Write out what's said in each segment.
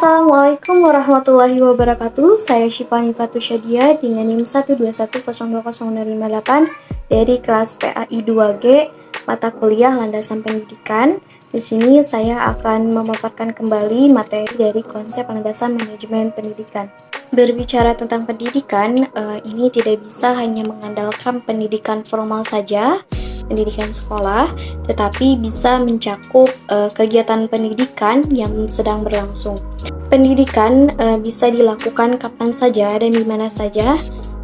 Assalamualaikum warahmatullahi wabarakatuh. Saya Syifani Fatusyadia dengan NIM 121000558 dari kelas PAI 2G mata kuliah Landasan Pendidikan. Di sini saya akan memaparkan kembali materi dari konsep landasan manajemen pendidikan. Berbicara tentang pendidikan, ini tidak bisa hanya mengandalkan pendidikan formal saja, pendidikan sekolah, tetapi bisa mencakup kegiatan pendidikan yang sedang berlangsung. Pendidikan bisa dilakukan kapan saja dan di mana saja.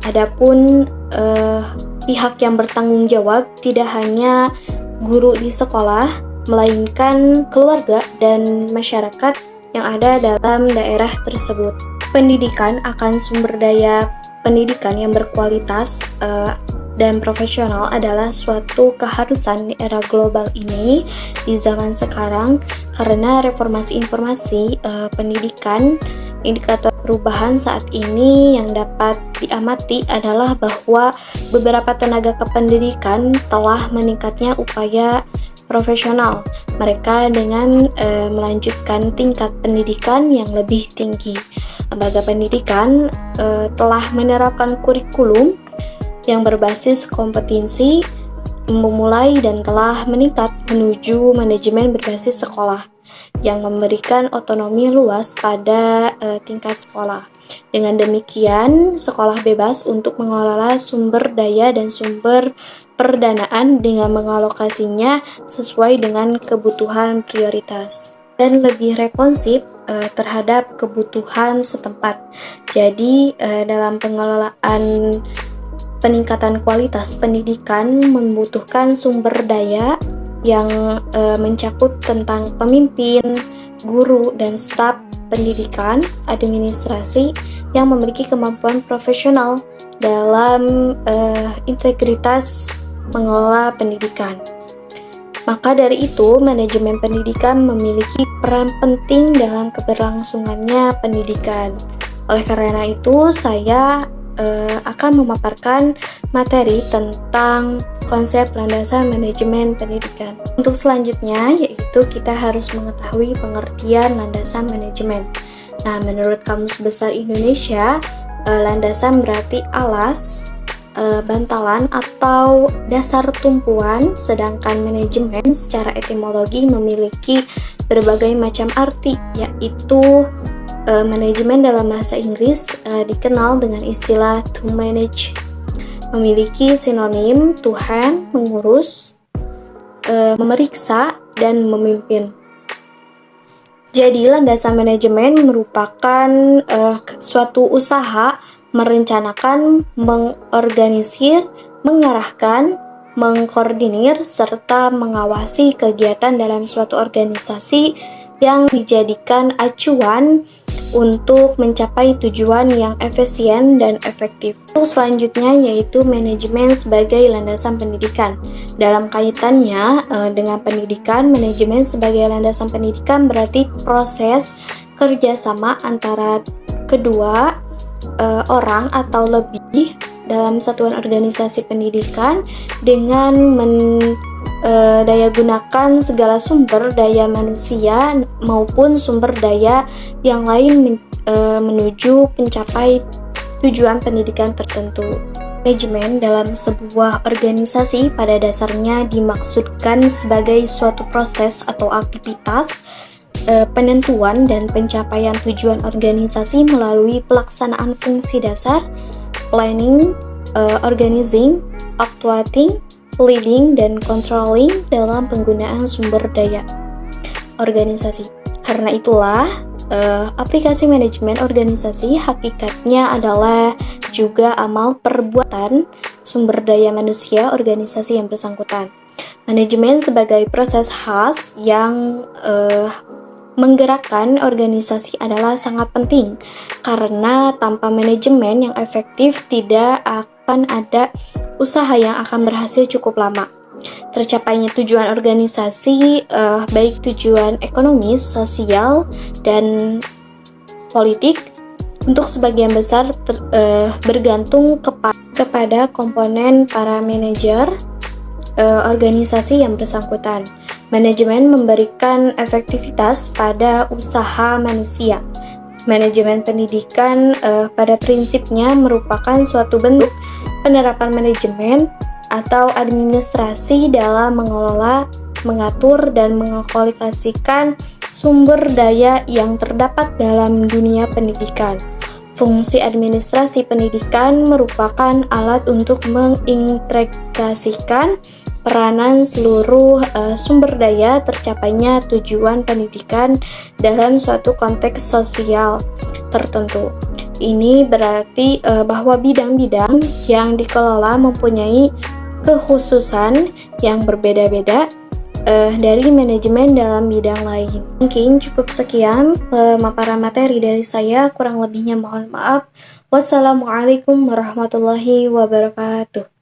Adapun pihak yang bertanggung jawab tidak hanya guru di sekolah, melainkan keluarga dan masyarakat yang ada dalam daerah tersebut. Pendidikan akan sumber daya pendidikan yang berkualitas dan profesional adalah suatu keharusan di era global ini di zaman sekarang, karena reformasi informasi pendidikan. Indikator perubahan saat ini yang dapat diamati adalah bahwa beberapa tenaga kependidikan telah meningkatnya upaya profesional mereka dengan melanjutkan tingkat pendidikan yang lebih tinggi. Lembaga pendidikan telah menerapkan kurikulum yang berbasis kompetensi, memulai dan telah meningkat menuju manajemen berbasis sekolah yang memberikan otonomi luas pada tingkat sekolah. Dengan demikian, sekolah bebas untuk mengelola sumber daya dan sumber perdanaan dengan mengalokasinya sesuai dengan kebutuhan prioritas dan lebih responsif terhadap kebutuhan setempat. Jadi, dalam pengelolaan peningkatan kualitas pendidikan membutuhkan sumber daya yang mencakup tentang pemimpin, guru, dan staf pendidikan, administrasi yang memiliki kemampuan profesional dalam integritas mengelola pendidikan. Maka dari itu, manajemen pendidikan memiliki peran penting dalam keberlangsungannya pendidikan. Oleh karena itu, saya akan memaparkan materi tentang konsep landasan manajemen pendidikan. Untuk selanjutnya, yaitu kita harus mengetahui pengertian landasan manajemen. Nah, menurut Kamus Besar Indonesia, landasan berarti alas, bantalan atau dasar tumpuan, sedangkan manajemen secara etimologi memiliki berbagai macam arti, yaitu manajemen dalam bahasa Inggris dikenal dengan istilah to manage, memiliki sinonim Tuhan, mengurus, memeriksa, dan memimpin. Jadi, landasan manajemen merupakan suatu usaha merencanakan, mengorganisir, mengarahkan, mengkoordinir, serta mengawasi kegiatan dalam suatu organisasi yang dijadikan acuan untuk mencapai tujuan yang efisien dan efektif. Selanjutnya yaitu manajemen sebagai landasan pendidikan. Dalam kaitannya dengan pendidikan, manajemen sebagai landasan pendidikan berarti proses kerjasama antara kedua orang atau lebih dalam satuan organisasi pendidikan dengan daya gunakan segala sumber daya manusia maupun sumber daya yang lain menuju mencapai tujuan pendidikan tertentu. Manajemen dalam sebuah organisasi pada dasarnya dimaksudkan sebagai suatu proses atau aktivitas penentuan dan pencapaian tujuan organisasi melalui pelaksanaan fungsi dasar, planning, organizing, actuating, leading, dan controlling dalam penggunaan sumber daya organisasi. Karena itulah, aplikasi manajemen organisasi hakikatnya adalah juga amal perbuatan sumber daya manusia organisasi yang bersangkutan. Manajemen sebagai proses khas yang menggerakkan organisasi adalah sangat penting, karena tanpa manajemen yang efektif tidak akan ada usaha yang akan berhasil cukup lama. Tercapainya tujuan organisasi, baik tujuan ekonomis, sosial, dan politik, untuk sebagian besar bergantung kepada komponen para manajer organisasi yang bersangkutan. Manajemen memberikan efektivitas pada usaha manusia. Manajemen pendidikan pada prinsipnya merupakan suatu bentuk penerapan manajemen atau administrasi dalam mengelola, mengatur, dan mengalokasikan sumber daya yang terdapat dalam dunia pendidikan. Fungsi administrasi pendidikan merupakan alat untuk mengintegrasikan peranan seluruh sumber daya tercapainya tujuan pendidikan dalam suatu konteks sosial tertentu. Ini berarti bahwa bidang-bidang yang dikelola mempunyai kekhususan yang berbeda-beda dari manajemen dalam bidang lain. Mungkin cukup sekian pemaparan materi dari saya, kurang lebihnya mohon maaf. Wassalamualaikum warahmatullahi wabarakatuh.